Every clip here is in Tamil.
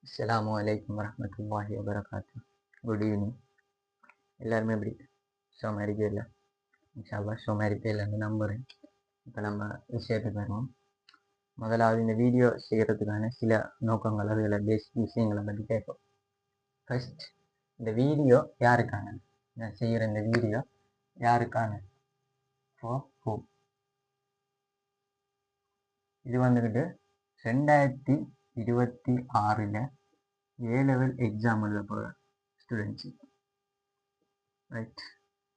அஸ்ஸலாமு அலைக்கும் வரஹ்மத்துல்லாஹி வபரகாத்து. Good evening. எல்லாருமே எப்படி ஷோமா இருக்கல? இன்ஷால்லா ஷோமா இருக்கலன்னு நம்புகிறேன். இப்போ நம்ம விஷயத்துக்கு வருவோம். முதலாவது இந்த வீடியோ செய்கிறதுக்கான சில நோக்கங்கள் அதில் பேசிக் விஷயங்களை பற்றி கேட்போம். ஃபர்ஸ்ட், இந்த வீடியோ யாருக்கான? நான் செய்கிற இந்த வீடியோ யாருக்கான? For who? இது வந்துக்கிட்டு 2026 A-level எக்ஸாம் எழுத போகிற ஸ்டூடெண்ட்ஸு, ரைட்?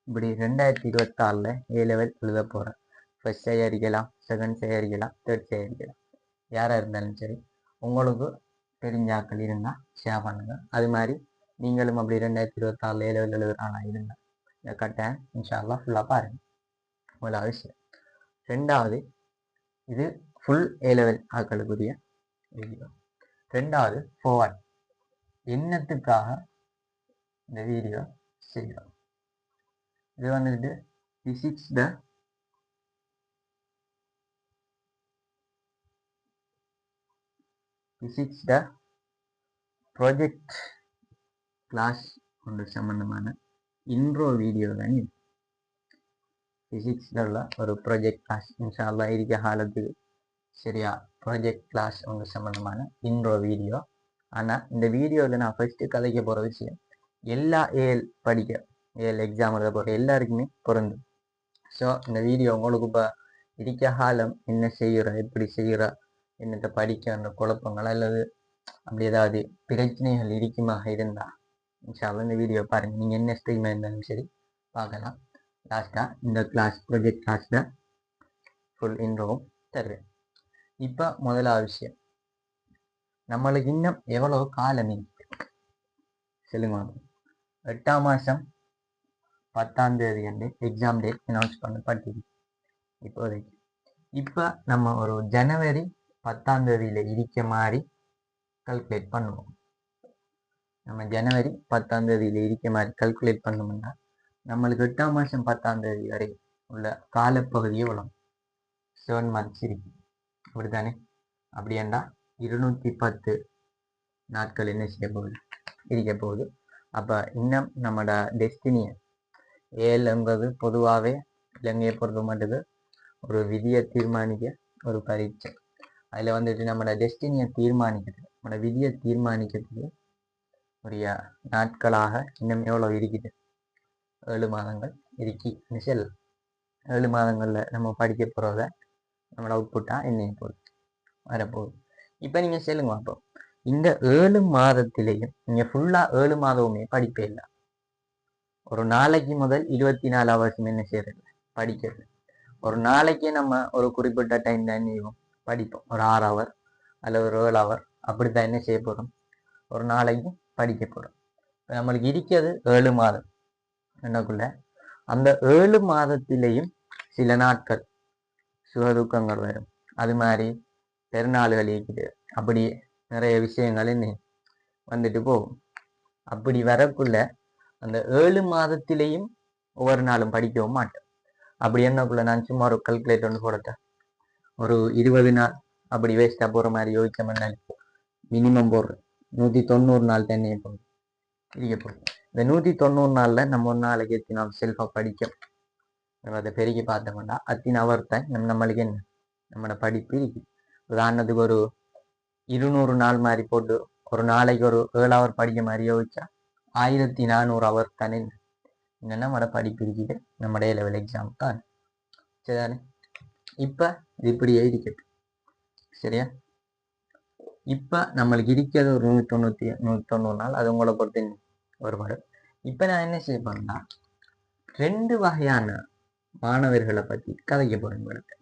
இப்படி 2026 A-level எழுத போகிறேன். ஃபர்ஸ்ட் தயாரிக்கலாம், செகண்ட் தயாரிக்கலாம், தேர்ட் தயாரிக்கலாம். யாராக இருந்தாலும் சரி, உங்களுக்கு தெரிஞ்சாக்கள் இருந்தால் ஷேர் பண்ணுங்கள். அது மாதிரி நீங்களும் அப்படி 2026 A-level எழுதுறானா இருந்தால் இந்த கட்டாயம் இன்ஷா அல்லாஹ் ஃபுல்லாக பாருங்கள். முதலாவது விஷயம். ரெண்டாவது, இது ஃபுல் A-level ஆக்களுக்குரிய வீடியோ. ரெண்டாவது, ஃபார்வர்ட். என்னத்துக்காக இந்த வீடியோ செய்கிறோம்? இது வந்துட்டு பிசிக்ஸ் த ப்ராஜெக்ட் கிளாஸ் ஒன்று சம்பந்தமான இன்ட்ரோ வீடியோ தான் இது. ஃபிசிக்ஸில் உள்ள ஒரு ப்ராஜெக்ட் கிளாஸ் இன்ஷா அல்லாஹ் இருக்க காலத்துக்கு சரியா ப்ராஜெக்ட் கிளாஸ் ஒன்று சம்பந்தமான இன்ட்ரோ வீடியோ. ஆனால் இந்த வீடியோவில் நான் ஃபர்ஸ்ட்டு கதைக்க போகிற விஷயம் எல்லா ஏஎல் எக்ஸாம் எழுத போகிற எல்லாருக்குமே பொருந்தும். ஸோ இந்த வீடியோ உங்களுக்கு இப்போ இருக்க காலம் என்ன செய்கிற, எப்படி செய்கிற, என்னத்தை படிக்கிற குழப்பங்கள் அல்லது அப்படி ஏதாவது பிரச்சனைகள் இருக்குமாக இருந்தால் இன்ஷா அல்லாஹ் இந்த வீடியோ பாருங்கள். நீங்கள் என்ன ஸ்ட்ரீமாக இருந்தாலும் சரி பார்க்கலாம். லாஸ்ட்டாக இந்த கிளாஸ் ப்ராஜெக்ட் கிளாஸில் ஃபுல் இன்ட்ரோவும் தருவேன். இப்போ முதலாவது விஷயம், நம்மளுக்கு இன்னும் எவ்வளோ காலம் இருக்கு சொல்லுங்க. 8ஆம் மாதம் 10ஆம் தேதி அன்று எக்ஸாம் டேட் அனௌன்ஸ் பண்ணப்பட்டது இப்போதைக்கு. இப்போ நம்ம ஒரு ஜனவரி 10ஆம் தேதியில் இருக்க மாதிரி கல்குலேட் பண்ணுவோம். நம்ம ஜனவரி 10ஆம் தேதியில் இருக்க மாதிரி கல்குலேட் பண்ணோம்னா நம்மளுக்கு 8ஆம் மாதம் 10ஆம் தேதி வரை உள்ள காலப்பகுதி எவ்வளோ? 7 months இருக்கு, அப்படித்தானே? அப்படியாண்டா 210 நாட்கள் என்ன செய்ய போகுது, இருக்க போகுது. அப்போ இன்னும் நம்மளோட டெஸ்டினியை ஏஎல்ங்கிறது பொதுவாகவே இலங்கையை பொறுத்த மாட்டுக்கு ஒரு விதியை தீர்மானிக்க ஒரு பரீட்சை. அதில் வந்துட்டு நம்மளோட டெஸ்டினியை தீர்மானிக்கிறது, நம்மளோட விதியை தீர்மானிக்கிறதுக்கு உரிய நாட்களாக இன்னும் எவ்வளோ இருக்குது? 7 மாதங்கள் இருக்குன்னு செல். 7 மாதங்களில் நம்ம படிக்க போகிறத நம்மளோட அவுட்புட்டாக என்ன போகுது, வரப்போகுது. இப்போ நீங்கள் சொல்லுங்க, அப்போ இந்த 7 மாதத்திலையும் நீங்கள் ஃபுல்லாக 7 மாதமுமே படிப்பே இல்லை. ஒரு நாளைக்கு முதல் 24 hours என்ன செய்யறது? படிக்கிறது. ஒரு நாளைக்கே நம்ம ஒரு குறிப்பிட்ட டைம் தான் செய்வோம், படிப்போம். ஒரு 6 hour அல்லது ஒரு 7 hour அப்படித்தான் என்ன செய்ய போகிறோம், ஒரு நாளைக்கு படிக்க போகிறோம். இப்போ நம்மளுக்கு இருக்கிறது 7 மாதம். என்னக்குள்ள அந்த 7 மாதத்திலையும் சில நாட்கள் சுகதுக்கங்கள் வரும், அது மாதிரி பெருநாள்கள் இருக்குது, அப்படி நிறைய விஷயங்கள் என்ன வந்துட்டு போகும். அப்படி வரக்குள்ள அந்த 7 மாதத்திலையும் ஒவ்வொரு நாளும் படிக்கவும் மாட்டேன். அப்படி என்னக்குள்ள நான் சும்மா ஒரு கல்குலேட் ஒன்று போடட்டேன். ஒரு 20 நாள் அப்படி வேஸ்ட்டாக போகிற மாதிரி யோசிச்சோம்னா மினிமம் போடுறேன் 190 நாள் தண்ணியை போகும் இருக்க போகும். இந்த 190 நாளில் நம்ம ஒரு நாளைக்கு எத்தனை நாள் செல்ஃபாக படிக்கும் அதை பெருக்கி பார்த்தோம்னா அத்தனை அவர் தான் நம்மளுக்கு என்ன நம்மளோட படிப்பு இருக்கு. உதாரணத்துக்கு ஒரு 200 நாள் மாதிரி போட்டு ஒரு நாளைக்கு ஒரு 7 hour படிக்க மாதிரி யோசிச்சா 1400 hour தானே என்னென்னா நம்மளோட படிப்பு இருக்குது நம்மளோட A-level எக்ஸாம் தான். சரிதானே? இப்போ இது இப்படியே இருக்கட்டும், சரியா? இப்போ நம்மளுக்கு இருக்கிறது ஒரு 190 நாள், அது உங்களை பொறுத்து ஒருபாடு. இப்போ நான் என்ன செய்ய போறேன்னா 2 வகையான மாணவர்களை பற்றி கதைக்க போறேன் உங்களுக்கு.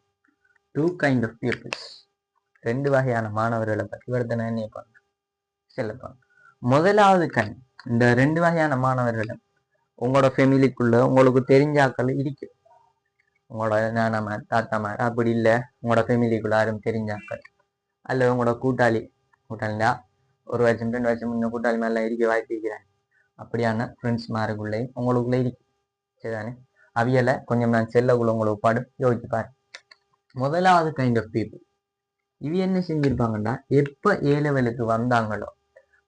2 kind of pupils. 2 வகையான மாணவர்களை பற்றி வருது நான் என்ன பண்ணேன் சொல்லப்போம். முதலாவது கண், இந்த 2 வகையான மாணவர்களும் உங்களோட ஃபேமிலிக்குள்ள உங்களுக்கு தெரிஞ்சாக்கள் இருக்கு. உங்களோட நானாமார் தாத்தாமார் அப்படி இல்லை உங்களோட ஃபேமிலிக்குள்ள யாரும் தெரிஞ்சாக்கள் அல்லது உங்களோட கூட்டாளினா 1 வருஷம் 2 வருஷம் முன்ன கூட்டாளி மேலாம் இருக்க வாய்ப்பு இருக்கிறாங்க. அப்படியான ஃப்ரெண்ட்ஸ் மாருக்குள்ளே உங்களுக்குள்ளே இருக்கு. சரிதானே? அவியலை கொஞ்சம் நான் செல்லக்குள்ள உங்களுக்கு பாடு யோசிச்சு பாரு. முதலாவது கைண்ட் ஆஃப் பீப்புள் இவ என்ன செஞ்சிருப்பாங்கன்னா எப்போ A-level வந்தாங்களோ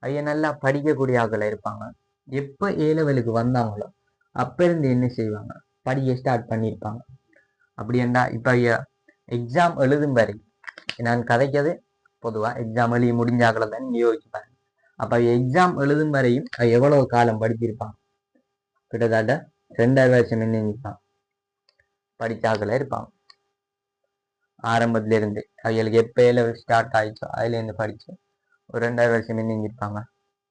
ஐயா நல்லா படிக்கக்கூடிய ஆட்கள் இருப்பாங்க. எப்போ ஏ லெவலுக்கு வந்தாங்களோ அப்ப இருந்து என்ன செய்வாங்க, படிக்க ஸ்டார்ட் பண்ணியிருப்பாங்க. அப்படி என்றா இப்ப ஐயா எக்ஸாம் எழுதும் வரை, நான் கதைக்கிறது பொதுவா எக்ஸாம் எழுதி முடிஞ்சாக்களை தான் யோசிப்பாங்க. அப்ப எக்ஸாம் எழுதும் வரையும் எவ்வளவு காலம் படிச்சிருப்பாங்க, கிட்டத்தட்ட 2.5 வருஷம் என்ன படிச்சாக்கள இருப்பாங்க. ஆரம்பத்துல இருந்து அவங்களுக்கு எப்ப ஏ லெவல் ஸ்டார்ட் ஆயிடுச்சோ அதுல இருந்து படிச்சு ஒரு 2.5 வருஷம் என்ன இருப்பாங்க,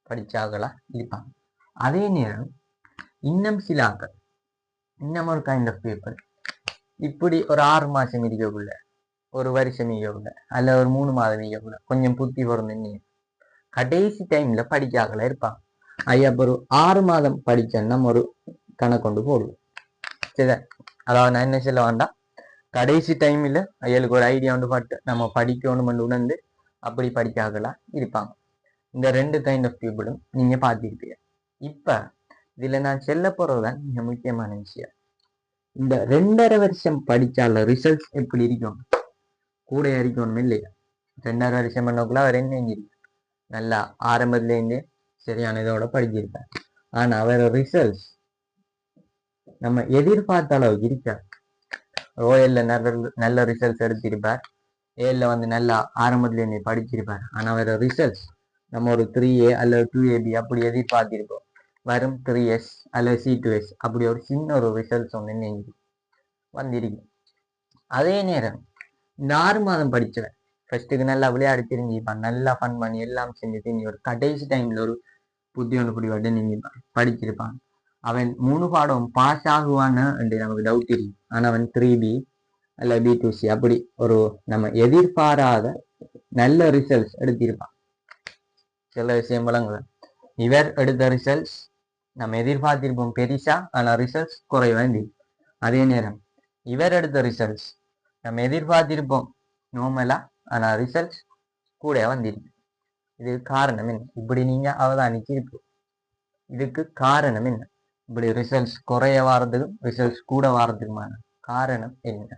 படிச்சாக்களா இருப்பாங்க. அதே நேரம் இன்னும் சில ஆக்கள், இன்னும் ஒரு கைண்ட் ஆஃப் பீப்புள் இப்படி ஒரு 6 மாசம் இருக்கக்குள்ள, ஒரு வருஷம் இருக்கக்குள்ள, அல்ல ஒரு 3 மாதம் இருக்கக்குள்ள கொஞ்சம் புத்தி பொருந்த கடைசி டைம்ல படிக்காக்கல இருப்பாங்க. ஐயா ஒரு 6 மாதம் படிச்சேன்னா ஒரு கணக்கொண்டு போடுவோம். சரி, அதாவது நான் என்ன சொல்ல வேண்டாம், கடைசி டைம்ல ஐயலுக்கு ஒரு ஐடியா வந்து பட்டு நம்ம படிக்கணும் உணர்ந்து அப்படி படிக்காக்கலாம் இருப்பாங்க. இந்த 2 கைண்ட் ஆஃப் பீப்புளும் நீங்க பார்த்திருப்பீங்க. இப்ப இதுல நான் சொல்ல போறதுதான் மிக முக்கியமான விஷயம். இந்த 2.5 வருஷம் படிச்சால ரிசல்ட்ஸ் எப்படி இருக்கும், கூட இருக்கணும் இல்லையா? 2.5 வருஷம் பண்ணக்குள்ள அவர் என்ன நல்லா ஆரம்பத்துல இருந்து சரியான இதோட படிச்சிருப்பார். ஆனா அவர் ரிசல்ட்ஸ் நம்ம எதிர்பார்த்த அளவுக்கு இருக்காது. ஓஎல்ல நல்ல ரிசல்ட்ஸ் எடுத்திருப்பார், ஏல வந்து நல்லா ஆரம்பத்துல இருந்து படிச்சிருப்பார். ஆனா அவர் ரிசல்ட்ஸ் நம்ம ஒரு 3A அல்லது 2AB அப்படி எதிர்பார்த்திருப்போம், வரும் 3S அல்லது C2S அப்படி ஒரு சின்ன ஒரு ரிசல்ட்ஸ் ஒன்று வந்திருக்கு. அதே நேரம் இந்த 6 மாதம் படிச்சவன் ஃபர்ஸ்ட்டுக்கு நல்லா விளையாடி தெரிஞ்சுப்பான், நல்லா ஃபன் பண்ணி எல்லாம் செஞ்சு தெரிஞ்சு ஒரு கடைசி டைம்ல ஒரு புத்தி ஒன்று புடி வட்டு நீங்கிப்பான், படிச்சிருப்பான். அவன் 3 பாடம் பாஸ் ஆகுவான்னு நமக்கு டவுட் இருக்கு. ஆனா அவன் 3B அல்ல B2C அப்படி ஒரு நம்ம எதிர்பாராத நல்ல ரிசல்ட்ஸ் எடுத்திருப்பான். சில விஷயம் வழங்குது, இவர் எடுத்த ரிசல்ட்ஸ் நம்ம எதிர்பார்த்திருப்போம் பெரிசா, ஆனா ரிசல்ட்ஸ் குறைவாண்டி. அதே நேரம் இவர் எடுத்த ரிசல்ட்ஸ் நம்ம எதிர்பார்த்திருப்போம் நோமலா, ஆனா ரிசல்ட்ஸ் கூட வந்திருக்கு. இதுக்கு காரணம் என்ன? இப்படி நீங்க அவதானிச்சிருப்போம். இதுக்கு காரணம் என்ன? இப்படி ரிசல்ட்ஸ் குறைய வாரத்துக்கும் ரிசல்ட்ஸ் கூட வாரத்துக்குமான காரணம் என்ன?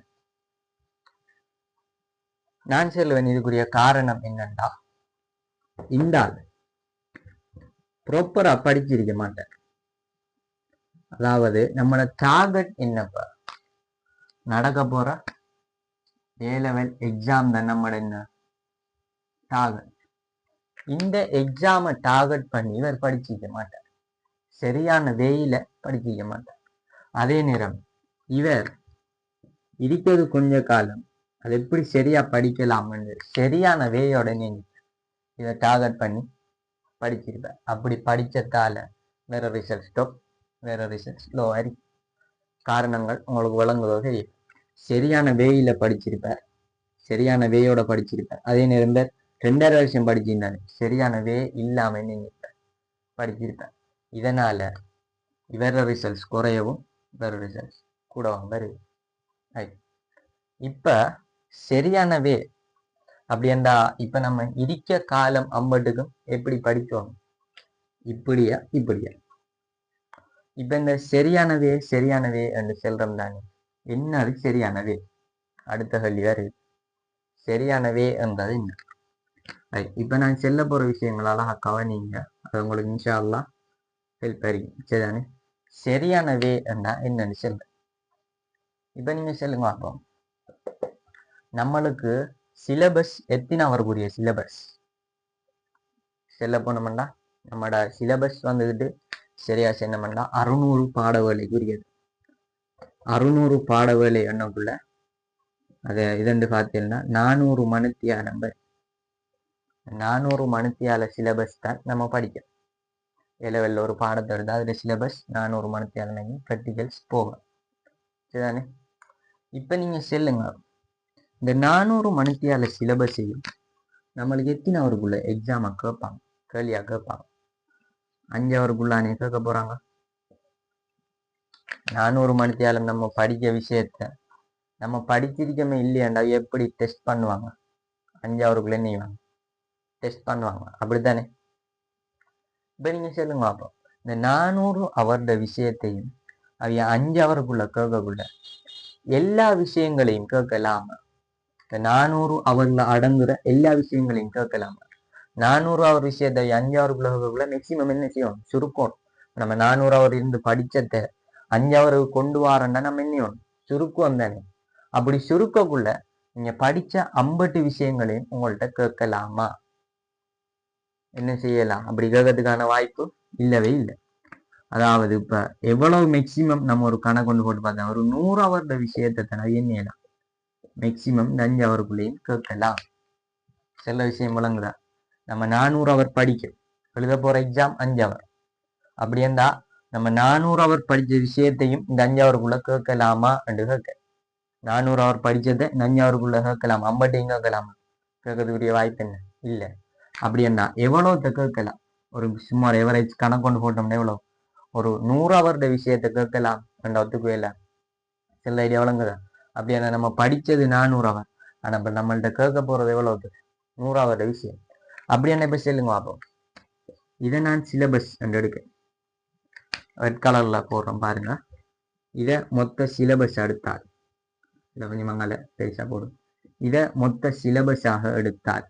நான் சொல்லுவேன் இதுக்குரிய காரணம் என்னண்டா, இந்த ஆள் ப்ராப்பரா படிச்சிருக்க மாட்டேன். அதாவது நம்மளோட டார்கெட் என்னப்பா, நடக்க போற ஏ லெவல் எக்ஸாம் தான் நம்மளோட என்ன டார்கெட். இந்த எக்ஸாமை டார்கெட் பண்ணி இவர் படிச்சிக்க மாட்டார், சரியான வேயில படிச்சிக்க மாட்டார். அதே நேரம் இவர் இருக்கிறது கொஞ்ச காலம் அது எப்படி சரியா படிக்கலாம்னு சரியான வேயோட நீங்க இதை டார்கெட் பண்ணி படிச்சிருப்பார். அப்படி படிச்சதால வேற ரிசல்ட் ஸ்டாப், வேற ரிசல்ட் ஸ்லோ ஆகி காரணங்கள் உங்களுக்கு வழங்குவதோ தெரியும். சரியான வேயில படிச்சிருப்பார், சரியான வேயோட படிச்சிருப்பார். அதே நேரம் 2.5 வருஷம் படிச்சிருந்தாரு, சரியான வே இல்லாம நீங்க படிச்சிருப்பார். இதனால இவர ரிசல்ட்ஸ் குறையவும் வேற ரிசல்ட்ஸ் கூடவும் வருது. இப்ப சரியான வே அப்படின்னா இப்ப நம்ம இருக்க காலம் அம்பட்டுக்கும் எப்படி படிச்சோம், இப்படியா இப்படியா. இப்ப இந்த சரியானவே என்று செல்றம் தானே, என்னது சரியானவே? அடுத்த கேள்வி வேறு, சரியானவே என்றது என்ன? இப்ப நான் செல்ல போற விஷயங்களால கவனிங்க, அது உங்களுக்கு இன்ஷா அல்லாஹ் ஹெல்ப் ஆகும். சரிதானே? சரியானவே என்றா என்னன்னு சொல்ல. இப்ப நீங்க சொல்லுங்க பார்ப்போம், நம்மளுக்கு சிலபஸ் எத்தனை வரக்கூடிய சிலபஸ் செல்ல போனோம்னா, நம்மளோட சிலபஸ் வந்துக்கிட்டு சரியா சொன்னோம்னா 600 பாடவேளைக்குரியது. 600 பாடவேளை எண்ணக்குள்ள அதை இதென்று பார்த்தீங்கன்னா 400 மணித்தியாலம். 400 மணித்தியால சிலபஸ் தான் நம்ம படிக்கணும். இலவெல்ல ஒரு பாடத்தை எடுத்தால் அதில் சிலபஸ் 400 மணித்தியாலம் ப்ராக்டிகல்ஸ் போகும். சரிதானே? இப்போ நீங்கள் சொல்லுங்க, இந்த 400 மணித்தியால சிலபஸையும் நம்மளுக்கு எத்தனை அவருக்குள்ள எக்ஸாமை கேட்பாங்க, கேள்வியா கேட்பாங்க? 5 அவருக்குள்ளானே கேட்க போறாங்க. 400 மணித்தியாலம் நம்ம படிக்க விஷயத்த நம்ம படிச்சிருக்கமே இல்லையாண்டா எப்படி டெஸ்ட் பண்ணுவாங்க? 5 அவருக்குள்ள என்ன டெஸ்ட் பண்ணுவாங்க, அப்படித்தானே? இப்ப நீங்க சொல்லுங்க அப்போ, இந்த 400 அவருட விஷயத்தையும் அவைய 5 அவருக்குள்ள கேட்கக்குள்ள எல்லா விஷயங்களையும் கேட்கலாம? இந்த 400 அவர்ல அடங்குற எல்லா விஷயங்களையும் கேட்கலாம? 400 விஷயத்தை 5 மேக்சிமம் என்ன செய்யணும், சுருக்கணும். நம்ம 400 இருந்து படிச்சத 5 கொண்டு வரேன்னா நம்ம என்ன செய்யணும், சுருக்கம் தானே. அப்படி சுருக்கக்குள்ள நீங்க படிச்ச 50 விஷயங்களையும் உங்கள்கிட்ட கேட்கலாமா? என்ன செய்யலாம்? அப்படி கேட்கறதுக்கான வாய்ப்பு இல்லவே இல்லை. அதாவது இப்ப எவ்வளவு மேக்சிமம் நம்ம ஒரு கணக்கு கொண்டு போட்டு பார்த்தா ஒரு 100 விஷயத்தை தானே என்ன மேக்சிமம் 5 கேட்கலாம். சில விஷயம் விளங்குதா? நம்ம 400 படிக்க எழுத போற எக்ஸாம் 5 அப்படி இருந்தா நம்ம 400 படிச்ச விஷயத்தையும் இந்த 5 கேட்கலாமா என்று கேட்க. 400 படிச்சதை 5 கேட்கலாம், 50 கேட்கலாமா? கேட்கறதுக்குரிய வாய்ப்பு என்ன இல்லை. அப்படி என்ன எவ்வளவு கேட்கலாம்? ஒரு சுமார் எவரேஜ் கணக்கு கொண்டு போட்டோம்னா எவ்வளவு, ஒரு 100 விஷயத்தை கேட்கலாம் என்ற ஒத்துக்குவே இல்லை. சில ஐடியா விளங்குதா? அப்படி என்ன நம்ம படிச்சது 400 ஆனா இப்ப நம்மள்ட்ட கேட்க போறது எவ்வளவு, 100 விஷயம். அப்படி என்ன இப்ப சொல்லுங்க பார்ப்போம். இதை நான் சிலபஸ் என்று எடுக்க ரெட் கலர்ல போடுறோம் பாருங்க. இதை மொத்த சிலபஸ் எடுத்தால், இதை கொஞ்சம் மங்கால பெருசா போடும். இதை மொத்த சிலபஸாக எடுத்தால்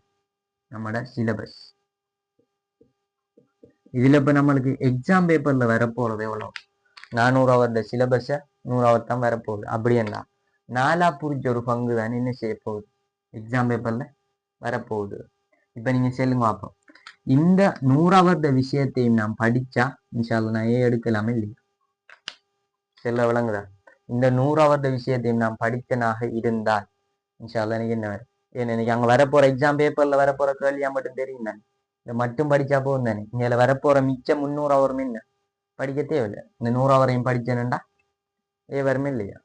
நம்மளோட சிலபஸ் இதுல இப்ப நம்மளுக்கு எக்ஸாம் பேப்பர்ல வரப்போறது எவ்வளவு, 400 சிலபஸ 100 தான் வரப்போகுது. அப்படி என்ன 4 புரிஞ்ச ஒரு பங்கு தான் என்ன செய்ய போகுது, எக்ஸாம் பேப்பர்ல வரப்போகுது. இப்ப நீங்க சொல்லுங்க பார்ப்போம். இந்த 100 விஷயத்தையும் நான் படிச்சா இன்ஷால்லா நான் எடுக்கலாமே இல்லையா? செல்ல விளங்குதா? இந்த 100 விஷயத்தையும் நான் படித்தனாக இருந்தால் இன்ஷால்லா எனக்கு என்ன வரும்? ஏன்னா எனக்கு அங்க வரப்போற எக்ஸாம் பேப்பர்ல வரப்போற கேள்வியா மட்டும் தெரியும் தானே. இதை மட்டும் படிச்சா போகும் தானே. இங்க வரப்போற மிச்சம் 300 என்ன படிக்க தேவையில்லை. இந்த 100 படிச்சேன்டா வருமே இல்லையா?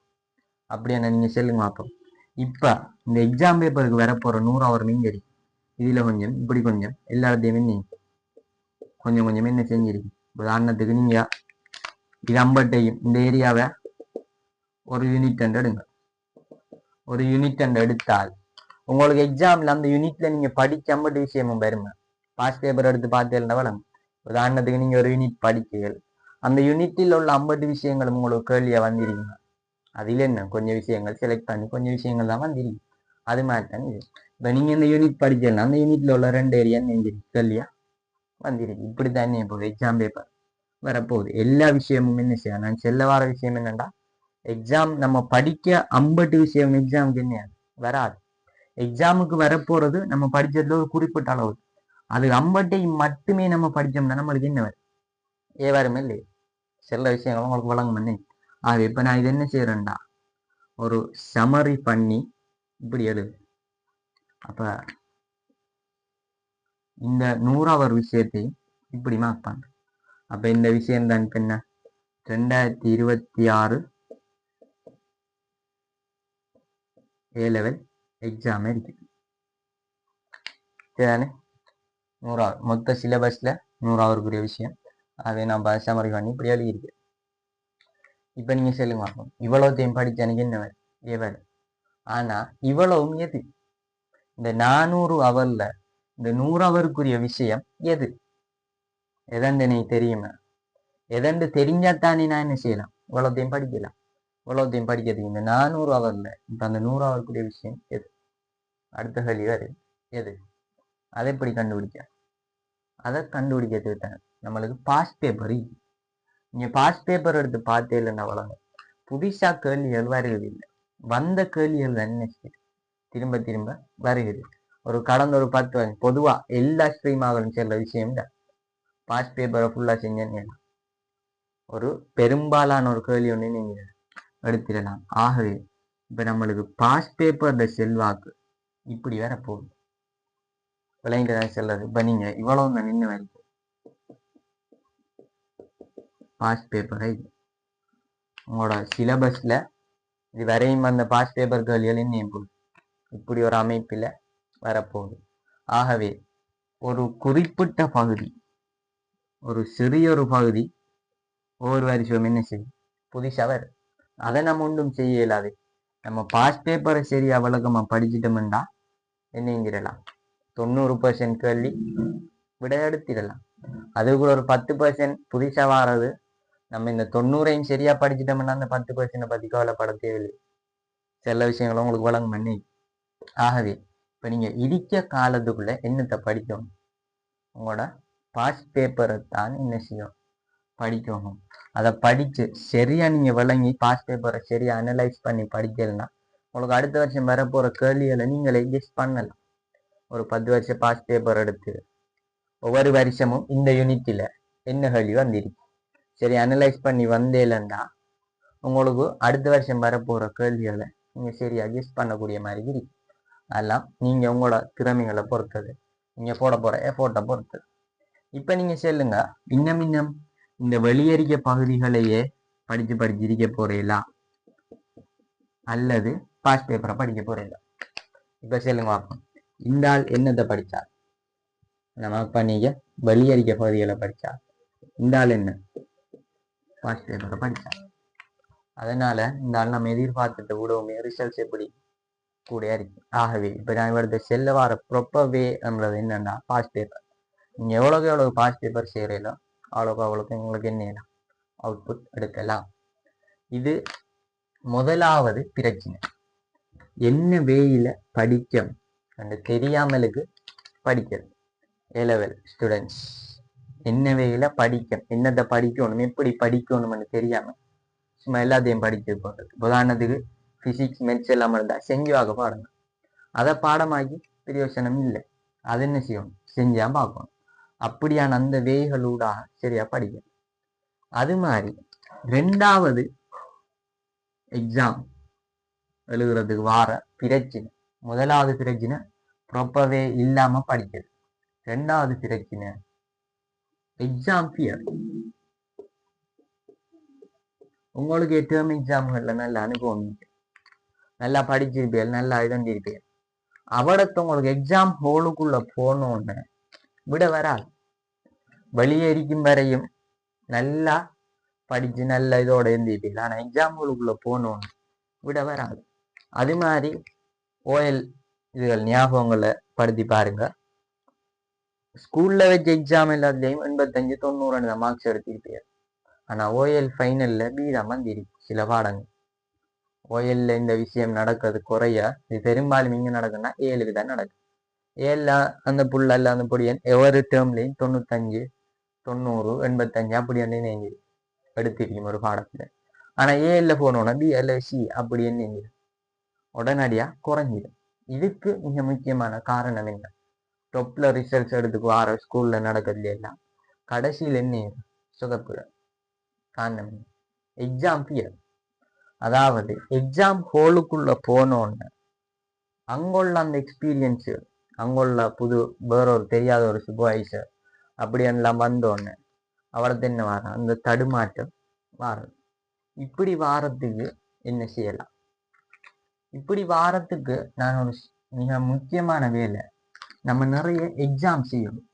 அப்படி என்ன நீங்க சொல்லுங்க பார்ப்போம். இப்ப இந்த எக்ஸாம் பேப்பருக்கு வரப்போற 100 தெரியும். இதுல கொஞ்சம் இப்படி கொஞ்சம் எல்லாத்தையுமே நீ கொஞ்சம் கொஞ்சம் என்ன செஞ்சிருக்கு. உதாரணத்துக்கு நீங்க இது 50 இந்த ஏரியாவை ஒரு யூனிட் எடுங்க. ஒரு யூனிட் எடுத்தால் உங்களுக்கு எக்ஸாம்ல அந்த யூனிட்ல நீங்க படிச்ச 50 விஷயமும் வருமா? பாஸ் பேப்பர் எடுத்து பார்த்தேன் வளம். உதாரணத்துக்கு நீங்க ஒரு யூனிட் படிச்சீர்கள், அந்த யூனிட்டில் உள்ள 50 விஷயங்களும் உங்களுக்கு கேள்வியா வந்திருக்கீங்க. அதுல என்ன கொஞ்சம் விஷயங்கள் செலக்ட் பண்ணி கொஞ்சம் விஷயங்கள் தான் வந்திருக்கு. அது மாதிரி தான் இது. இப்ப நீங்க இந்த யூனிட் படிச்சேன்னா அந்த யூனிட்ல உள்ள 2 ஏரியா நெஞ்சிருக்கு கேள்வியா வந்திருக்கு. இப்படித்தான் என்ன போகுது எக்ஸாம் பேப்பர் வரப்போகுது. எல்லா விஷயமும் என்ன செய்ய நான் செல்ல வர விஷயம் என்னண்டா, எக்ஸாம் நம்ம படிக்க 50 விஷயம் எக்ஸாமுக்கு என்ன வராது. எக்ஸாமுக்கு வரப்போறது நம்ம படிச்சதுல ஒரு குறிப்பிட்ட அளவு. அது 50 மட்டுமே நம்ம படிச்சோம்னா நம்மளுக்கு என்ன வரும், வருமே இல்லையே. சில விஷயங்கள் உங்களுக்கு வழங்க பண்ணி. ஆக இப்ப நான் இது என்ன செய்யறேன்டா, ஒரு சமரி பண்ணி இப்படி எழுது. அப்ப இந்த 100 விஷயத்தை இப்படி மார்க் பண்ற. அப்ப இந்த விஷயம் தான் என்ன 2026 A-level எக்ஸாம் இருக்கு. சரிதானே? 100 மொத்த சிலபஸ்ல 100 விஷயம். அதை நான் சமரி பண்ணி இப்படி எழுதியிருக்கு. இப்ப நீங்க சொல்லுங்க பார்ப்போம். இவ்வளவுத்தையும் படிச்ச எனக்கு என்ன வேணும்? ஆனா இவ்வளவும் எது? இந்த 400 ஹவர்ல இந்த 100 ஹவருக்குரிய விஷயம் எது? எதண்டு எனக்கு தெரியுமா? எதண்டு தெரிஞ்சாத்தானே நான் என்ன செய்யலாம், இவ்வளவுத்தையும் படிக்கலாம். இவ்வளவுத்தையும் படிக்கிறதுக்கு இந்த 400 ஹவர்ல இப்ப அந்த 100 ஹவருக்குரிய விஷயம் எது? அடுத்த கேள்வி வேறு எது? அதை எப்படி கண்டுபிடிக்க? அதை கண்டுபிடிக்கிறதுக்கு தான் நம்மளுக்கு பாஸ் பேப்பர். நீங்க பாஸ் பேப்பர் எடுத்து பார்த்தே இல்லைன்னா வளங்க புதுசா கேள்விகள் வருகிறதில்லை. வந்த கேள்விகள் என்ன திரும்ப திரும்ப வருகிறது. ஒரு கடந்த ஒரு 10 வருஷம் பொதுவா எல்லா ஸ்ட்ரீம் ஆகணும் செல்ல விஷயம் தான். பாஸ் பேப்பரை ஃபுல்லா செஞ்சேன்னு ஒரு பெரும்பாலான ஒரு கேள்வி ஒன்று நீங்க எடுத்துடலாம். ஆகவே இப்ப நம்மளுக்கு பாஸ் பேப்பர் செல்வாக்கு இப்படி வேற போகுது. விளையாண்டுதான் செல்றது. இப்ப நீங்க இவ்வளவு நின்று வரைக்கும் பாஸ் பேப்பரை உங்களோட சிலபஸ்ல இது வரையும் அந்த பாஸ் பேப்பர் கேள்விகள் என்ன போகுது, இப்படி ஒரு அமைப்பில் வரப்போகுது. ஆகவே ஒரு குறிப்பிட்ட பகுதி, ஒரு சிறிய ஒரு பகுதி ஒவ்வொரு வருஷம் என்ன செய்யும் புதுசா வரும். அதை நம்ம ஒன்றும் செய்ய இயலாது. நம்ம பாஸ் பேப்பரை சரியா விளக்கமா படிச்சுட்டோம்டா என்னங்கிடலாம் 90% கேள்வி விட எடுத்திடலாம். அது கூட ஒரு 10% புதுசா வாரது. நம்ம இந்த 90 சரியா படிச்சுட்டோம்னா அந்த 10% பத்தி கவலைப்பட தேவையில்லை. சில விஷயங்களும் உங்களுக்கு வழங்கும் பண்ணி. ஆகவே இப்ப நீங்க இடிக்க காலத்துக்குள்ள என்னத்தை படிக்கணும், உங்களோட பாஸ்ட் பேப்பரை தான் என்ன செய்யும் படிக்கணும். அதை படித்து சரியா நீங்கள் விளங்கி பாஸ்ட் பேப்பரை சரியா அனலைஸ் பண்ணி படிக்கலைன்னா உங்களுக்கு அடுத்த வருஷம் வரப்போகிற கேள்விகளை நீங்களே கெஸ் பண்ணலாம். ஒரு 10 வருஷம் பாஸ்ட் பேப்பர் எடுத்து ஒவ்வொரு வருஷமும் இந்த யூனிட்டில் என்ன கேள்வி வந்திருக்கு சரி அனலைஸ் பண்ணி வந்தேலன்னா உங்களுக்கு அடுத்த வருஷம் வரப்போகிற கேள்விகளை நீங்கள் சரியாக கெஸ் பண்ணக்கூடிய மாதிரி இருக்கு. அதெல்லாம் நீங்கள் உங்களோட திறமைகளை பொறுத்தது, நீங்கள் போட போகிற எஃபோர்ட்டை பொறுத்தது. இப்போ நீங்கள் சொல்லுங்க, இன்னும் இந்த வெளியேறிய பகுதிகளையே படிச்சு இருக்க போறீங்களா அல்லது பாஸ்ட் பேப்பரை படிக்க போறீங்களா? இப்போ சொல்லுங்க பார்ப்போம். இந்த ஆள் என்னத்தை படித்தார்? நம்ம பண்ணிக்க வெளியேறிய பகுதிகளை படித்தா. இந்த ஆள் என்ன பாஸ்ட் பேப்பரை படித்தார். அதனால இந்த ஆள் நம்ம எதிர்பார்த்துட்டு விடவுமே ரிசல்ட்ஸ் எப்படி கூட இருக்கு. ஆகவே இப்போ நான் இவரது செல்ல வர ப்ராப்பர் வேன்றது என்னன்னா பாஸ்ட் பேப்பர். நீங்கள் எவ்வளோக்கு பாஸ்ட் பேப்பர் செய்கிறீங்களோ அவ்வளோக்கு உங்களுக்கு என்ன அவுட்புட் எடுக்கலாம். இது முதலாவது பிரச்சனை. என்ன வேயில படிக்கும் அந்த தெரியாமலுக்கு படிக்கிறது. A-level ஸ்டூடெண்ட்ஸ் என்ன வேயில படிக்கும், என்னத்தை படிக்கணும், எப்படி படிக்கணும்னு தெரியாம சும்மா எல்லாத்தையும் படிச்சு போடுறது. உதாரணத்துக்கு பிசிக்ஸ் மெட்ஸ் எல்லாம் இருந்தா செஞ்சுவாக பாடுங்க. அதை பாடமாக்கி பிரயோசனம் இல்லை. அது என்ன செய்யணும், செஞ்சா பார்க்கணும். அப்படியான அந்த வேய்களூடாக சரியா படிக்கணும். அது மாதிரி 2வது எக்ஸாம் எழுதுறதுக்கு வார பிரச்சனை. முதலாவது பிரச்சனை ப்ராப்பர்வே இல்லாம படிக்கிறது. 2வது பிரச்சனை எக்ஸாம் ஃபியர். உங்களுக்கு டேர்ம் எக்ஸாம்கள்ல நல்ல அனுபவம், நல்லா படிச்சிருப்பீர்கள், நல்லா எழுந்திருப்பீர்கள். அவடத்து உங்களுக்கு எக்ஸாம் ஹோலுக்குள்ள போனோன்னு விட வராது. வெளியேறிக்கும் வரையும் நல்லா படிச்சு நல்ல இதோட எழுந்திருப்பீர்கள். ஆனா எக்ஸாம் ஹோலுக்குள்ள போனோன்னு விட வராது. அது மாதிரி ஓஎல் இதுகள் ஞாபகங்களை படுத்தி பாருங்க. ஸ்கூல்ல வச்ச எக்ஸாம் எல்லாத்துலேயும் 85-90 மார்க்ஸ் எடுத்திருப்பீங்க. ஆனா ஓஎல் ஃபைனல்ல பீதான் வந்திருக்கு சில பாடங்கள். ஓஎல்ல இந்த விஷயம் நடக்கிறது குறைய, இது பெரும்பாலும் இங்க நடக்குன்னா 7க்கு தான் நடக்கும். 7 அந்த புள்ள அல்ல அந்த பொடியன் எவ்வொரு டேர்ம்லையும் 95, 90, 85 அப்படி என்ன எடுத்திருக்கும் ஒரு பாடத்துல. ஆனா ஏல போனோம்னா பிஎல்சி அப்படி என்ன உடனடியா குறைஞ்சிடும். இதுக்கு மிக முக்கியமான காரணம் என்ன? டொப்ல ரிசல்ட்ஸ் எடுத்துக்கு வார ஸ்கூல்ல நடக்கிறதுல எல்லாம் கடைசியில் என்ன சுகப்பு காரணம் எக்ஸாம் ஃபியர். அதாவது எக்ஸாம் ஹோலுக்குள்ள போனோன்னு அங்குள்ள அந்த எக்ஸ்பீரியன்ஸு, அங்குள்ள புது வேற ஒரு தெரியாத ஒரு சூப்பர்வைசர் அப்படி எல்லாம் வந்தோன்னு அவரது என்ன வார அந்த தடுமாற்றம் வாரம். இப்படி வாரத்துக்கு என்ன செய்யலாம்? இப்படி வாரத்துக்கு நான் ஒரு மிக முக்கியமான வேலை, நம்ம நிறைய எக்ஸாம் செய்யணும்.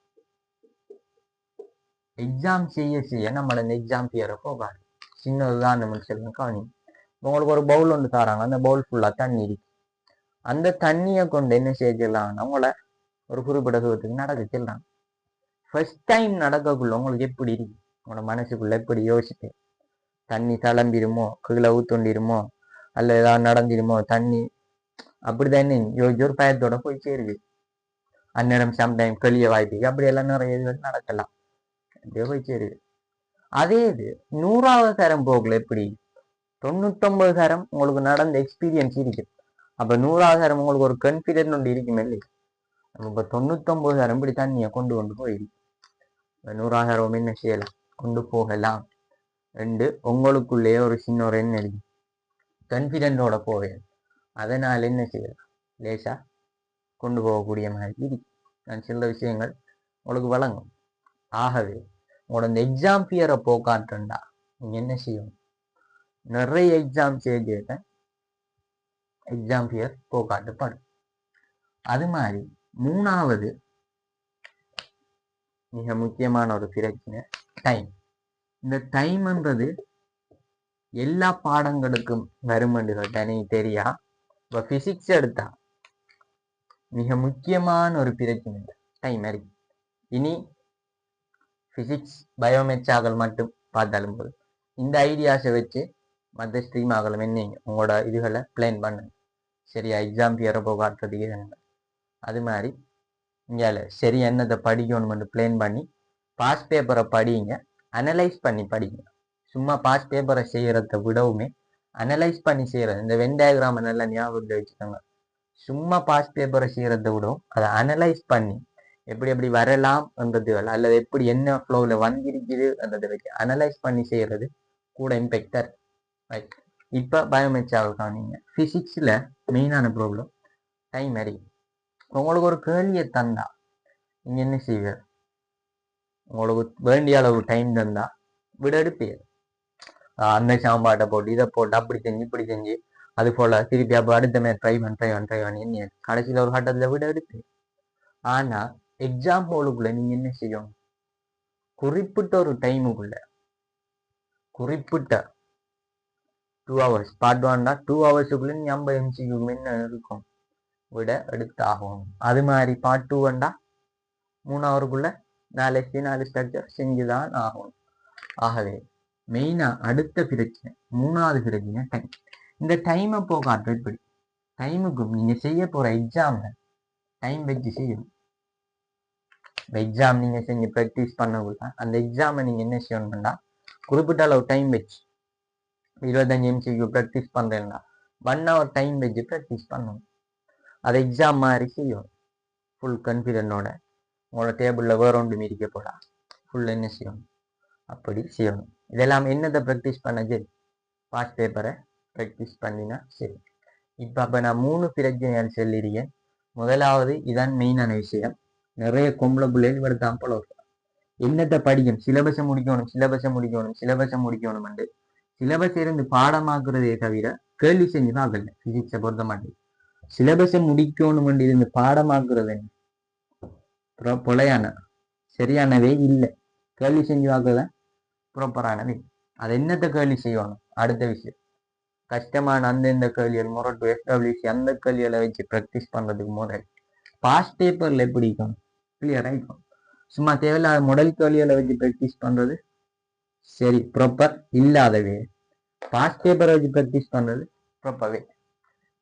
எக்ஸாம் செய்ய நம்மள இந்த எக்ஸாம் ஃபியரை போகாது. சின்ன உதாரணம் சொல்லுங்க கவனி. உங்களுக்கு ஒரு பவுல் ஒன்று தராங்க, அந்த பவுல் ஃபுல்லா தண்ணி இருக்கு. அந்த தண்ணியை கொண்டு என்ன செய்யலாம், உங்களை ஒரு குறிப்பிட்ட தூரத்துக்கு நடக்க செல்லாம். ஃபர்ஸ்ட் டைம் நடக்கக்குள்ள உங்களுக்கு எப்படி இருக்கு, உங்களோட மனசுக்குள்ள எப்படி யோசிச்சு, தண்ணி தளம்பிடுமோ, கீழே ஊத்தொண்டிருமோ, அல்ல ஏதாவது நடந்திருமோ, தண்ணி அப்படிதான் யோசிச்சு ஒரு பயத்தோட போய் சேருது. அந்நேரம் சம்டைம் கெளிய வாய்ப்பு அப்படியெல்லாம் நிறைய இது நடக்கலாம், அப்படியே போய் சேருது. அதே இது 100வது தரம் போகல எப்படி 99 தரம் உங்களுக்கு நடந்த எக்ஸ்பீரியன்ஸ் இருக்கு. அப்ப 100வது தரம் உங்களுக்கு ஒரு கான்ஃபிடென்ட் ஒன்று இருக்குமே இல்லை. இப்ப 99 தரம் இப்படி தண்ணியை கொண்டு போயிருக்கு. 100வது தரம் என்ன செய்யலாம், கொண்டு போகலாம் என்று உங்களுக்குள்ளேயே ஒரு சின்ன ஒரு என்ன இருக்கு, கான்ஃபிடென்டோட போவேன். அதனால என்ன செய்யலாம், லேசா கொண்டு போகக்கூடிய மாதிரி இருக்கு. நான் சில விஷயங்கள் உங்களுக்கு வழங்கும். ஆகவே உங்களோட இந்த எக்ஸாம் ஃபியரை போக்காட்டுண்டா நீங்க என்ன செய்யணும், நிறைய எக்ஸாம் செய்த எக்ஸாம் ஃபியர் போக்காட்டுப்படும். அது மாதிரி 3வது மிக முக்கியமான ஒரு பிரச்சனை டைம். இந்த டைம்ன்றது எல்லா பாடங்களுக்கும் வருமென்று தனி தெரியா. இப்போ பிசிக்ஸ் எடுத்தா மிக முக்கியமான ஒரு பிரச்சனை டைம் இருக்கு. இனி பிசிக்ஸ் பயோமெட்ஸ் ஆகல் மட்டும் பார்த்தாலும் போது இந்த ஐடியாஸை வச்சு மற்ற ஸ்ட்ரீம் ஆகலும் என்னங்க உங்களோட இதுகளை பிளான் பண்ணுங்க. சரியா எக்ஸாம் ஃபியரை போகாட்டுறதுக்கு. அது மாதிரி இங்கே சரி என்னதை படிக்கணும்னு பிளான் பண்ணி பாஸ் பேப்பரை படிங்க, அனலைஸ் பண்ணி படிங்க. சும்மா பாஸ் பேப்பரை செய்யறத விடவுமே அனலைஸ் பண்ணி செய்யறது. இந்த வென் டயக்ராம் நல்லா ஞாபகத்தில் வச்சுக்கோங்க. சும்மா பாஸ் பேப்பரை செய்யறத விடவும் அதை அனலைஸ் பண்ணி எப்படி எப்படி வரலாம் என்றது அல்லது எப்படி என்ன ஃப்ளோவில் வந்திருக்குது என்றதை வச்சு அனலைஸ் பண்ணி செய்யறது கூட இம்பெக்டர். ரைட். இப்போ பயோமெட்ரியாவில் காணிங்க. ஃபிசிக்ஸில் மெயினான ப்ராப்ளம் டைம் அறிவு. உங்களுக்கு ஒரு கேள்வியை தந்தா நீங்க என்ன செய்வீங்க? உங்களுக்கு வேண்டிய அளவு டைம் தந்தா விட எடுப்பீங்க. அந்த சாம்பாட்டை போட்டு இதை போட்டு அப்படி செஞ்சு இப்படி செஞ்சு அது போல திருப்பி அப்போ அடுத்த மாதிரி ட்ரை பண்ணி கடைசியில் ஒரு கட்டத்தில் விட எடுப்பீங்க. ஆனா எக்ஸாம் ஹாலுக்குள்ள நீங்க என்ன செய்யணும்? குறிப்பிட்ட ஒரு டைமுக்குள்ள குறிப்பிட்ட 2 hours பார்ட் 1 2 hours நீ 50 MCQ என்ன இருக்கும் விட எடுத்தாகும். அது மாதிரி பார்ட் 2 3 hour 4 ஸ்ட்ரக்சர் செஞ்சுதான் ஆகும். ஆகவே மெயினா அடுத்த பிரச்சனை 3வது பிரச்சனை டைம். இந்த டைமை போகாது. எப்படி டைமுக்கும் நீங்க செய்ய போற எக்ஸாம் டைம் வச்சு செய்யணும். எக்ஸாம் நீங்க செஞ்சு ப்ராக்டிஸ் பண்ணக்குள்ள அந்த எக்ஸாமை நீங்க என்ன செய்யணும்னா குறிப்பிட்ட அளவு டைம் வச்சு 25 MCQ ப்ராக்டிஸ் பண்றேன்னா 1 hour டைம் வச்சு ப்ராக்டிஸ் பண்ணணும். அதை எக்ஸாம் மாதிரி செய்யணும். ஃபுல் கான்ஃபிடென்டோட உங்களோட டேபிளில் வேற ஒன்று மீறிக்க போடா ஃபுல் என்ன செய்யணும் அப்படி செய்யணும். இதெல்லாம் என்னத்தை ப்ராக்டிஸ் பண்ண சரி பாஸ் பேப்பரை ப்ராக்டிஸ் பண்ணினா சரி. இப்போ நான் 3 பிரச்சனைகள் சொல்லியிருக்கேன். முதலாவது இதான் மெயினான விஷயம். நிறைய கொம்பளை பிள்ளைகள் இவர்தான் போல என்னத்தை படிக்கணும், சிலபஸை முடிக்கணும் சிலபஸ் இருந்து பாடமாக்குறதே தவிர கேள்வி செஞ்சு பார்க்கல. பிசிக்ஸை பொறுத்த மாட்டேன் சிலபஸை முடிக்கணும் இருந்து பாடமாக்குறது பொலையான சரியானவே இல்லை. கேள்வி செஞ்சு பார்க்கறதான் ப்ராப்பரானவே. அது என்னத்தை கேள்வி செய்யணும் அடுத்த விஷயம். கஷ்டமான அந்தந்த கேள்விகள் முரட்டு FWC அந்த கேள்விகளை வச்சு ப்ராக்டிஸ் பண்றதுக்கு முதல் பாஸ் பேப்பர்ல எப்படி இருக்கும் கிளியரா இருக்கும். சும்மா தேவையில்லாத முதல் கேள்விகளை வச்சு ப்ராக்டிஸ் பண்றது சரி ப்ராப்பர் இல்லாதவே. பாஸ் பேப்பரை வச்சு ப்ராக்டிஸ் பண்றது ப்ராப்பர்வே.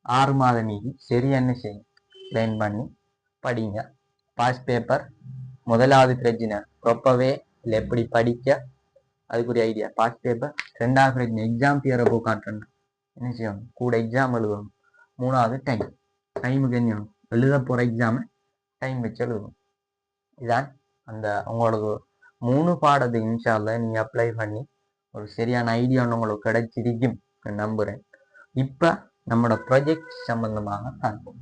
6 மாதம் மீதி சரி என்ன செய்யும் பிளான் பண்ணி படிங்க. பாஸ் பேப்பர் முதலாவது பிரச்சனை ப்ராப்பர்வே இல்லை எப்படி படிக்க அதுக்குரிய ஐடியா. பாஸ் பேப்பர் 2வது பிரச்சனை எக்ஸாம் பியரை போ காட்டணும் என்ன செய்யணும் கூட எக்ஸாம் எழுதணும். 3வது டைமுக்கு என்ன எழுத போற எக்ஸாமை டைம் வச்சு எழுதணும். இதான் அந்த உங்களுக்கு 3 பாடத்துக்கு இன்ஷா அல்லாஹ் நீங்க அப்ளை பண்ணி ஒரு சரியான ஐடியா ஒன்று உங்களுக்கு கிடைச்சிருக்கும் நம்புறேன். இப்ப நம்மளோட ப்ராஜெக்ட் சம்பந்தமாக பார்ப்போம்.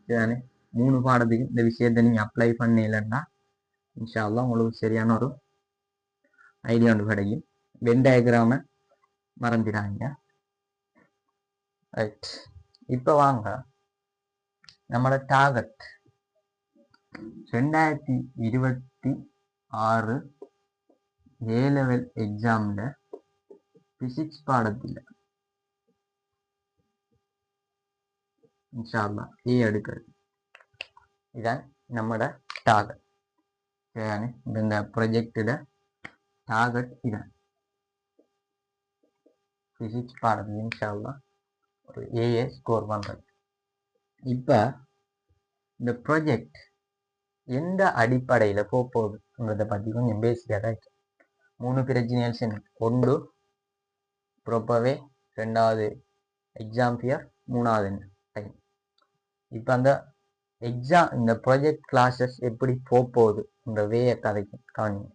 இதுதானே 3 பாடத்துக்கு இந்த விஷயத்தை நீங்க அப்ளை பண்ணலன்னா இன்ஷா அல்லாஹ் உங்களுக்கு சரியான ஒரு ஐடியா ஒன்று கிடைக்கும். வென் டயக்ராம மறந்துடாங்க. ரைட். இப்ப வாங்க நம்மளோட டார்கெட் 2026 A-level எக்ஸாம்ல பிசிக்ஸ் பாடத்தில் இன்ஷா அல்லாஹ் ஏ எடுக்கிறது. இதான் நம்மளோட டார்கெட். சரியானே இந்த ப்ரொஜெக்டோட டார்கெட் இதான். பிசிக்ஸ் பாடத்தில் இன்ஷா அல்லாஹ் ஒரு ஏஏ ஸ்கோர் பண்றது. இப்ப இந்த ப்ராஜெக்ட் எந்த அடிப்படையில போகுதுன்றதை பத்தி கொஞ்சம் பேசிக்காக தான் இருக்கு. 3 பிரச்சனைகள் சொன்னேன். 1 ப்ராப்பர்வே, 2வது எக்ஸாம் பியர், 3வது டைம். இப்போ அந்த எக்ஸாம் இந்த ப்ராஜெக்ட் கிளாஸஸ் எப்படி போகுதுன்ற வேய கதைக்கு காணுங்க.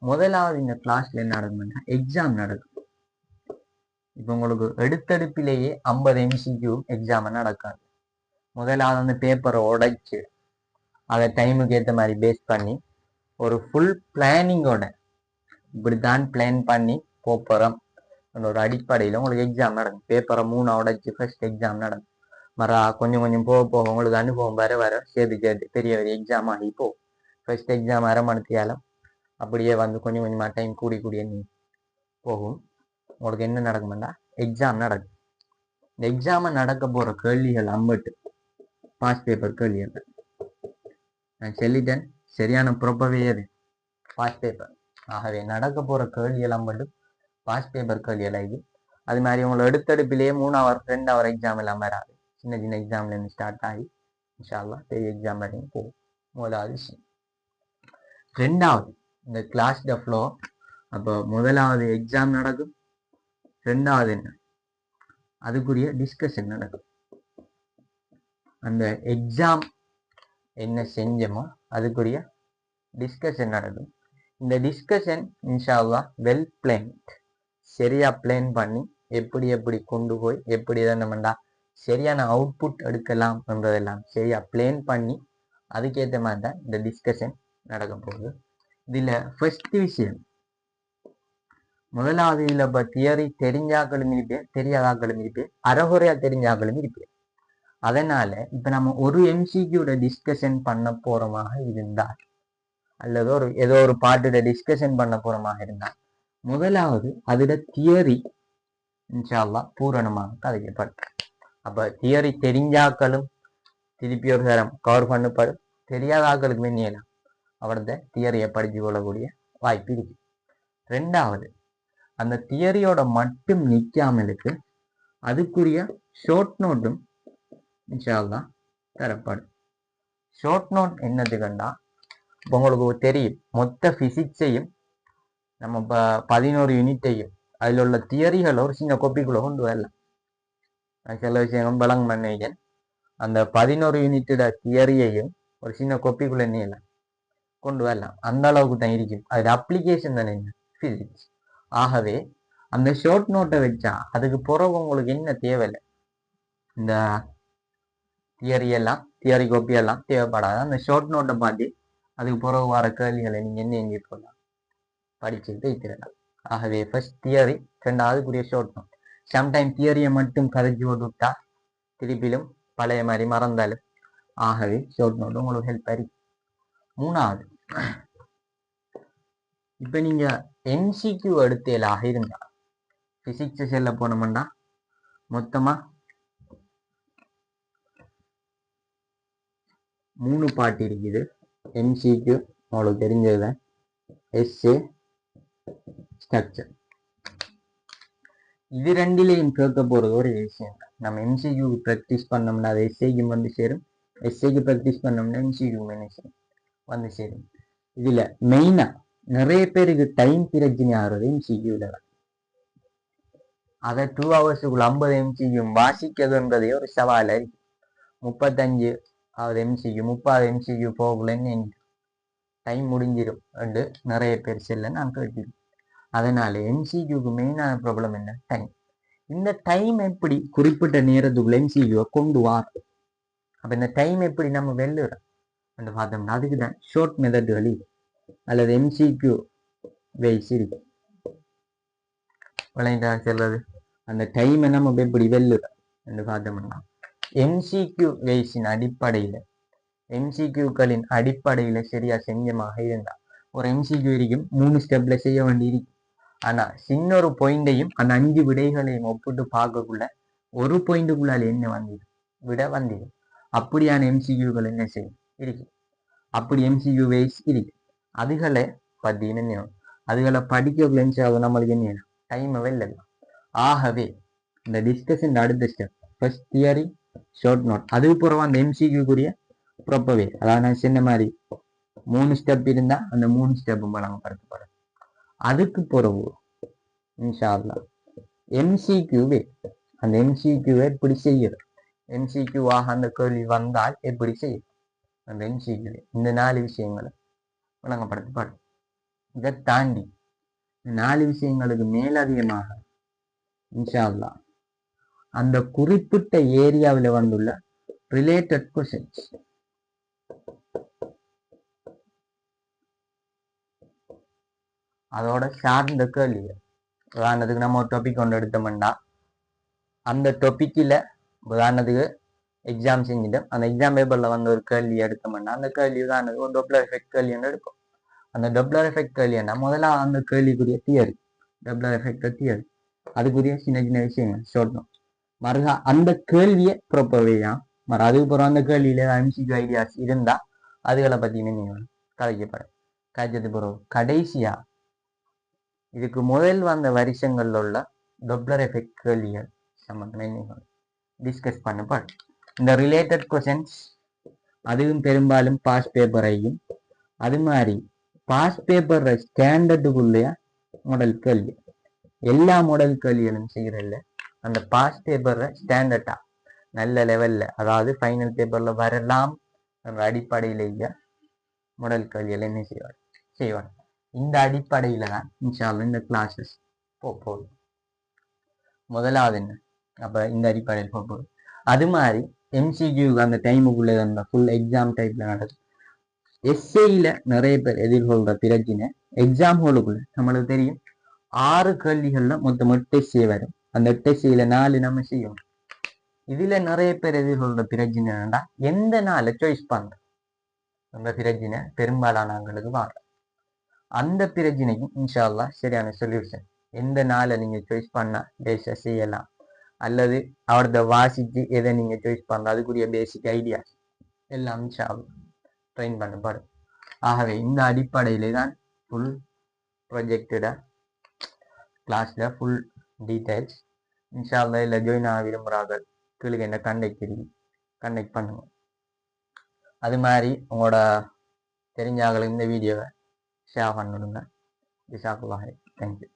முதலாவது இந்த கிளாஸ்ல என்ன நடக்குதுன்னா எக்ஸாம் நடக்கும். இப்போ உங்களுக்கு எடுத்தெடுப்பிலேயே 50 MCQ எக்ஸாம் நடக்காது. முதலாவது அந்த பேப்பரை உடைச்சு அதை டைமுக்கு ஏற்ற மாதிரி பேஸ் பண்ணி ஒரு ஃபுல் பிளானிங்கோட இப்படித்தான் பிளான் பண்ணி போறோம் ஒரு அடிப்படையில் உங்களுக்கு எக்ஸாம் நடக்கும். பேப்பரை 3 உடைச்சு ஃபர்ஸ்ட் எக்ஸாம் நடக்கும். கொஞ்சம் கொஞ்சம் போக உங்களுக்கு அனுபவம் வர சேர்த்து பெரிய எக்ஸாம் ஆகி போகும். ஃபர்ஸ்ட் எக்ஸாம் 1/2 மணி நேரம் அப்படியே வந்து கொஞ்சம் கொஞ்சமாக டைம் கூடி போகும். உங்களுக்கு என்ன நடக்கும்னா எக்ஸாம் நடக்கும். இந்த எக்ஸாமை நடக்க போற கேள்விகள் அம்பட்டு பாஸ் பேப்பர் கேள்விகள் நான் சொல்லிட்டேன். சரியான ப்ராப்பர்வே பாஸ் பேப்பர். ஆகவே நடக்க போற கேள்விகள் அம்பட்டு பாஸ் பேப்பர் கேள்விகள் ஆகி அது மாதிரி உங்களை எடுத்தெடுப்பிலேயே 3 hour 2 hour எக்ஸாம் எல்லாம் வராது. சின்ன சின்ன எக்ஸாம்ல இருந்து ஸ்டார்ட் ஆகி இன்ஷா அல்லாஹ் பெரிய எக்ஸாம் வரையும் போகும். முதலாவது விஷயம். ரெண்டாவது இந்த கிளாஸ் ஃப்ளோ. அப்போ முதலாவது எக்ஸாம் நடக்கும், ரெண்டாவது என்ன அதுக்குரிய டிஸ்கஷன் நடக்கும். அந்த எக்ஸாம் என்ன செஞ்சோமோ அதுக்குரிய டிஸ்கஷன் நடக்கும். இந்த டிஸ்கஷன் இன்ஷா அல்லாஹ் வெல் பிளான்ட், சரியா பிளான் பண்ணி எப்படி எப்படி கொண்டு போய் எப்படி தான் நம்மண்டா சரியான அவுட்புட் எடுக்கலாம் என்றதெல்லாம் சரியா பிளான் பண்ணி அதுக்கேற்ற மாதிரி தான் இந்த டிஸ்கஷன் நடக்க போகுது. இதுல ஃபர்ஸ்ட் விஷயம், முதலாவது இதுல இப்போ தியரி தெரிஞ்சாக்களும் இருப்பேன், தெரியாதாக்களும் இருப்பேன், அறகுறையா தெரிஞ்சாக்களும் இருப்பேன். அதனால இப்ப நம்ம ஒரு எம்சிக்யூட டிஸ்கஷன் பண்ண போறோமாக இருந்தால் அல்லது ஏதோ ஒரு பாட்டோட டிஸ்கஷன் பண்ண போறோமாக இருந்தால் முதலாவது அதோட தியரி இன்ஷா அல்லாஹ் பூரணமாக கதைக்கப்படும். அப்ப தியரி தெரிஞ்சாக்களும் திருப்பி ஒரு தரம் கவர் பண்ணப்படும், தெரியாத ஆக்களுக்கு மென்னியலாம் அவரது தியரியை படிச்சு கொள்ளக்கூடிய வாய்ப்பு இருக்கு. ரெண்டாவது அந்த தியரியோட மட்டும் நிற்காமலுக்கு அதுக்குரிய ஷார்ட் நோட்டும் இன்ஷா அல்லாஹ் தரப்படும். ஷார்ட் நோட் என்னது கண்டா, உங்களுக்கு தெரியும் மொத்த பிசிக்ஸையும் நம்ம 11 யூனிட்டையும் அதில் உள்ள தியரிகளை ஒரு சின்ன கொப்பிக்குள்ள கொண்டு வரலாம். சில விஷயம் பலங் பண்ண அந்த 11 யூனிட்டோட தியரியையும் ஒரு சின்ன கொப்பிக்குள்ள நீளம் கொண்டு வரலாம். அந்த அளவுக்கு தான் இருக்கும். அது அப்ளிகேஷன் தானே பிசிக்ஸ். ஆகவே அந்த ஷார்ட் நோட்டை வச்சா அதுக்கு பிறகு உங்களுக்கு என்ன தேவையில்லை, இந்த தியரி கோப்பி எல்லாம் தேவைப்படாது. அந்த ஷார்ட் நோட்டை பார்த்து அதுக்கு பிறகு வர கேள்விகளை நீங்க என்ன எங்கே போடலாம் படிச்சுட்டு வைத்திடலாம். ஆகவே ஃபர்ஸ்ட் தியரி, ரெண்டாவதுக்குரிய ஷார்ட் நோட். சம்டைம் தியரியை மட்டும் கதைச்சு போட்டுவிட்டா திருப்பிலும் பழைய மாதிரி மறந்தாலும். ஆகவே ஷார்ட் நோட் உங்களுக்கு ஹெல்ப் ஆகி. மூணாவது, இப்ப நீங்க எம்சிக்யூ எடுத்தலாக இருந்தா பிசிக்ஸ் செல்ல போனோம்னா மொத்தமா 3 பார்ட் இருக்குது. எம்சிக்யூ உங்களுக்கு தெரிஞ்சதுதான், எஸ்ஏ, ஸ்ட்ரக்சர். இது ரெண்டிலையும் கேட்க போறது ஒரு விஷயம். நம்ம எம்சிக்யூ ப்ராக்டிஸ் பண்ணோம்னா அது எஸ்ஏக்கும் வந்து சேரும், எஸ்ஏக்கு ப்ராக்டிஸ் பண்ணோம்னா எம்சிக்யூ வந்து சேரும். இதுல மெயினா நிறைய பேருக்கு டைம் பிரச்சனை ஆகுறது எம்சிக்யூல தான். அதை 2 ஹவர்ஸுக்குள்ள 50 எம்சிக்யூ வாசிக்கிறதுன்றதே ஒரு சவால் இருக்கு. 35 எம்சிக்யூ 30 எம்சிக்யூ போகலன்னு டைம் முடிஞ்சிடும் என்று நிறைய பேர் செல்ல நான் கேட்டேன். அதனால எம்சிக்யூக்கு மெயினான ப்ராப்ளம் என்ன, டைம். இந்த டைம் எப்படி குறிப்பிட்ட நேரத்துக்குள்ள எம்சிக்யூவை கொண்டு வரும். அப்ப இந்த டைம் எப்படி நம்ம வெல்லுறோம் என்று பார்த்தோம்னா அதுக்கு தான் ஷார்ட் மெத்தட் வழி அல்லது எம்சிக்யூ வேஸ் இருக்கு. விளையாண்டா செல்வது அந்த டைமை நம்ம எப்படி வெல்லுறோம் என்று பார்த்தோம்னா எம்சிக்யூ வேஸின் அடிப்படையில, எம்சிக்யூக்களின் அடிப்படையில சரியா செஞ்சமாக இருந்தா ஒரு எம்சிக்யூ இருக்கும் 3 ஸ்டெப்ல செய்ய வேண்டி இருக்கு. ஆனா சின்ன ஒரு பாயிண்டையும் அந்த 5 விடைகளையும் ஒப்பிட்டு பார்க்கக்குள்ள ஒரு பாயிண்ட்டுக்குள்ளால என்ன வந்துடும், விட வந்துடும். அப்படியான எம்சிக்யூக்கள் என்ன செய்யும் இருக்கு. அப்படி எம்சிக்யூ வேஸ் இருக்கு. அதுகளை பார்த்தீங்கன்னா அதுகளை படிக்கக்குள்ள நம்மளுக்கு என்ன டைமை வெல்லலாம். ஆகவே இந்த டிஸ்கஷன் அடுத்த step first theory, short note, அதுக்கு பிறகு அந்த எம்சிக்யூக்குரிய ப்ராப்பர். அதாவது நான் சின்ன மாதிரி 3 ஸ்டெப் இருந்தா அந்த 3 ஸ்டெப்பும் வழங்கப்படுத்தப்படும். அதுக்கு பிறகு இன்ஷா அல்லாஹ் எம்சிக்யூவே, அந்த எம்சிக்யூவை எப்படி செய்யறது, எம்சிக்யூவாக அந்த கேள்வி வந்தால் எப்படி செய்யும், அந்த எம்சிக்யூ இந்த 4 விஷயங்களை வழங்கப்படுத்தப்படும். இதை தாண்டி 4 விஷயங்களுக்கு மேலதிகமாக இன்ஷா அல்லாஹ் அந்த குறிப்பிட்ட ஏரியாவில் வந்துள்ள ரிலேட்டட் கொஸ்டின்ஸ், அதோட சார்ந்த கேள்விகள். உதாரணத்துக்கு நம்ம ஒரு டாபிக் கொண்டு எடுத்தோம்னா அந்த டாபிக்கில் உதாரணத்துக்கு எக்ஸாம் செஞ்சுட்டோம், அந்த எக்ஸாம் பேப்பர்ல வந்து ஒரு கேள்வி எடுத்தோம்னா அந்த கேள்வி உதாரணத்துக்கு ஒரு டொப்ளர் எஃபெக்ட் கேள்வின்னு எடுக்கும். அந்த டொப்ளர் எஃபெக்ட் கேள்வின்னா முதல்ல அந்த கேள்விக்குரிய தியரி, டொப்ளர் எஃபெக்ட் தியரி, அதுக்குரிய சின்ன சின்ன விஷயங்கள் சொல்லணும். மறுகா அந்த கேள்வியை ப்ராப்பர்வையா அதுக்கு பிறகு அந்த கேள்வியில எம்சிக்யூ ஐடியாஸ் இருந்தா அதுகளை பத்தி நீங்கள் கதைக்கப்படும். கதைச்சது பிறகு கடைசியா இதுக்கு முதல் வந்த வருஷங்கள்ல உள்ள டொப்ளர் எஃபெக்ட் கேள்விகள் சம்பந்தமே டிஸ்கஸ் பண்ணப்படும். இந்த ரிலேட்டட் கொஸ்டின்ஸ் அதுவும் பெரும்பாலும் பாஸ் பேப்பரையும் அது மாதிரி பாஸ் பேப்பர் ஸ்டாண்டர்டுக்குள்ளே மாடல் கேள்வி எல்லா மாடல் கேள்விகளும் செய்யறதில்ல அந்த பாஸ் பேப்பரை ஸ்டாண்டர்டா நல்ல லெவல்ல அதாவது ஃபைனல் பேப்பர்ல வரலாம் என்ற அடிப்படையிலேயே மாடல் கேள்விகள் என்ன செய்வாங்க இந்த அடிப்படையில தான் இன்ஷால்லா இந்த கிளாஸஸ் போகுது முதலாவது என்ன அப்ப இந்த அடிப்படையில் போகுது அது மாதிரி எம்சிக்யூ அந்த டைமுக்குள்ளே அந்த ஃபுல் எக்ஸாம் டைப்ல நடக்கும் எஸ்ஏல நிறைய பேர் எதிர்கொள்ற பிரச்சனை எக்ஸாம் ஹோலுக்குள்ள நம்மளுக்கு தெரியும் 6 கேள்விகள்ல மொத்தம் 8 எஸ்ஏ வரும் அந்த 8 எஸ்ஏல 4 நம்ம செய்யணும் இதுல நிறைய பேர் எதிர்கொள்ற பிரச்சனை என்னன்னா எந்த நாளை சாய்ஸ் பண்றோம் அந்த பிரச்சனை பெரும்பாலானவங்களுக்கு வரும் அந்த பிரச்சனைக்கும் இன்ஷா அல்லாஹ் சரியான சொல்யூஷன் எந்த நாளை நீங்க சாய்ஸ் பண்ணா லேசா செய்யலாம் அல்லது அவரது வாசிச்சு எதை நீங்க சாய்ஸ் பண்ணலாம் அதுக்குரிய பேசிக் ஐடியா எல்லாம் இன்ஷா அல்லாஹ் ட்ரெயின் பண்ணப்படும் ஆகவே இந்த அடிப்படையிலே தான் ஃபுல் ப்ரொஜெக்டடா கிளாஸ்ல ஃபுல் டீடைல்ஸ் இன்ஷா அல்லாஹ் இல்லை ஜாயின் ஆக விரும்புகிறார்கள் கீழே என்ன கண்டெக்ட் பண்ணுங்க அது மாதிரி உங்களோட தெரிஞ்சாங்களுக்கு இந்த வீடியோவை ஷேர் பண்ணிவிடுங்க ஜஸாக்கல்லாஹ் தேங்க்யூ